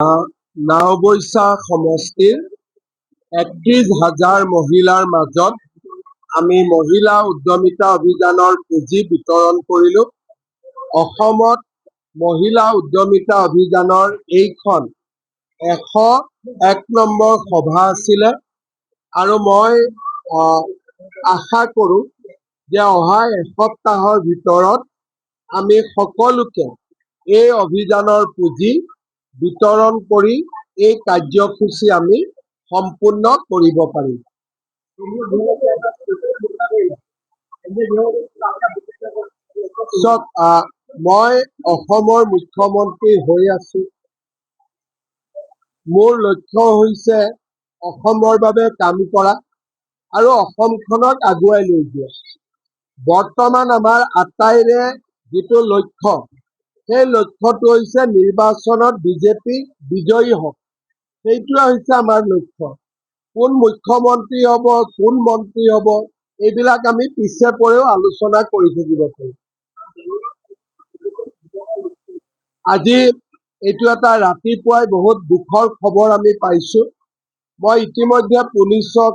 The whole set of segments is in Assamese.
নাওবৈচা সমষ্টিৰ ৩১,০০০ মহিলাৰ মাজত আমি মহিলা উদ্যমিতা অভিযানৰ পুঁজি বিতৰণ কৰিলোঁ। অসমত মহিলা উদ্যমিতা অভিযানৰ এইখন ১০১ নম্বৰ সভা আছিলে আৰু মই আশা কৰোঁ যে অহা এসপ্তাহৰ ভিতৰত আমি সকলোকে এই অভিযানৰ পুঁজি বিতৰণ কৰি এই কাৰ্যসূচী আমি সম্পূৰ্ণ কৰিব পাৰিম। মই অসমৰ মুখ্যমন্ত্ৰী হৈ আছো। মোৰ লক্ষ্য হৈছে অসমৰ বাবে কাম কৰা আৰু অসমখনক আগুৱাই লৈ যোৱা। বৰ্তমান আমাৰ আটাইৰে যিটো লক্ষ্য, সেই লক্ষ্যটো হৈছে নিৰ্বাচনত বিজেপি বিজয়ী হওক। সেইটোৱে হৈছে আমাৰ লক্ষ্য। কোন মুখ্যমন্ত্ৰী হ'ব, কোন মন্ত্ৰী হ'ব, এইবিলাক আমি পিছে পৰেও আলোচনা কৰি থাকিব পাৰিম। আজি এইটো এটা ৰাতিপুৱাই বহুত দুখৰ খবৰ আমি পাইছো। মই ইতিমধ্যে পুলিচক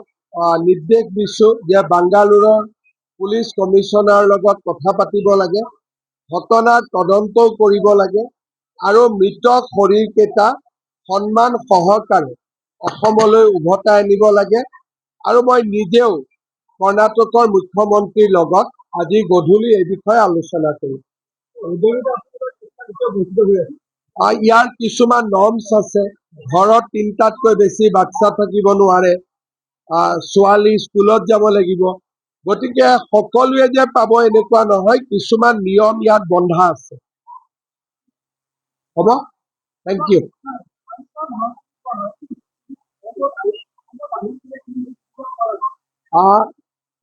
নিৰ্দেশ দিছো যে বাংগালোৰৰ পুলিচ কমিশনাৰৰ লগত কথা পাতিব লাগে, ঘটনাৰ তদন্তও কৰিব লাগে আৰু মৃত শৰীৰকেইটা সন্মান সহকাৰে অসমলৈ উভতাই আনিব লাগে। আৰু মই নিজেও কৰ্ণাটকৰ মুখ্যমন্ত্ৰীৰ লগত আজি গধূলি এই বিষয়ে আলোচনা কৰিম। ইয়াৰ কিছুমান নৰ্মছ আছে। ঘৰত ৩টাতকৈ বেছি বাচ্চা থাকিব নোৱাৰে, ছোৱালী স্কুলত যাব লাগিব। গতিকে সকলোৱে যে পাব এনেকুৱা নহয়, কিছুমান নিয়ম ইয়াত বন্ধা আছে। হ'ব, থেংক ইউ।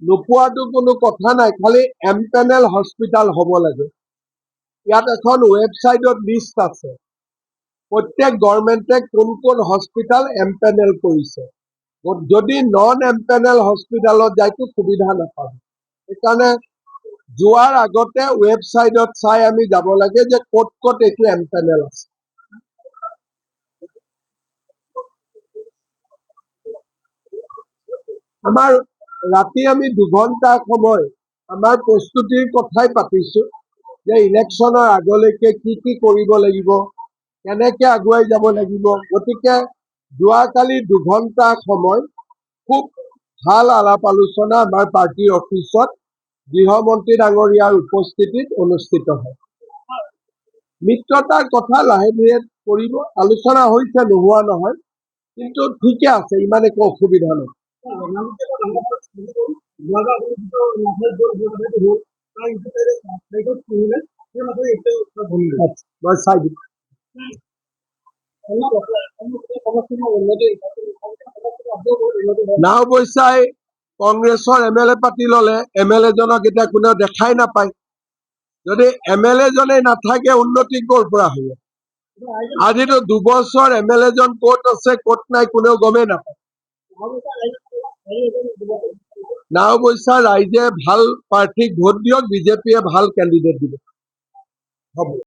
নোপোৱাটো কোনো কথা নাই, খালি এমপেনেল হস্পিটেল হ'ব লাগে। ইয়াত এখন ৱেবছাইটত লিষ্ট আছে, প্ৰত্যেক গভৰ্ণমেণ্টে কোন কোন হস্পিটেল এমপেনেল কৰিছে। যদি নন এমপেনেল হস্পিটেলত যায়তো সুবিধা নাপাব। সেইকাৰণে যোৱাৰ আগতে ৱেবছাইটত চাই আমি যাব লাগে যে ক'ত ক'ত এইটো এমপেনেল আছে। আমাৰ ৰাতি আমি ২ ঘণ্টা সময় আমাৰ প্ৰস্তুতিৰ কথাই পাতিছো যে ইলেকশ্যনৰ আগলৈকে কি কি কৰিব লাগিব, কেনেকে আগুৱাই যাব লাগিব। গতিকে যোৱাকালি ২ ঘণ্টা সময় খুব ভাল আলাপ আলোচনা আমাৰ পাৰ্টিৰ অফিচত গৃহমন্ত্ৰী ডাঙৰীয়াৰ উপস্থিতিত অনুষ্ঠিত হয়। মিত্ৰতাৰ কথা লাহে ধীৰে কৰিব, আলোচনা হৈছে, নোহোৱা নহয়, কিন্তু ঠিকে আছে, ইমান একো অসুবিধা নহয়। মই চাই দিম। নাওবৈচাই কংগ্ৰেছৰ MLA পাতি ললে, MLA জনক এতিয়া কোনেও দেখাই নাপায়। যদি MLA জনেই নাথাকে, উন্নতি ক'ৰ পৰা হ'ব? আজিতো 2 বছৰ MLA জন ক'ত আছে ক'ত নাই কোনেও গমেই নাপায়। নাওবৈচা ৰাইজে ভাল প্ৰাৰ্থীক ভোট দিয়ক, বিজেপিয়ে ভাল কেণ্ডিডেট দিব। হ'ব।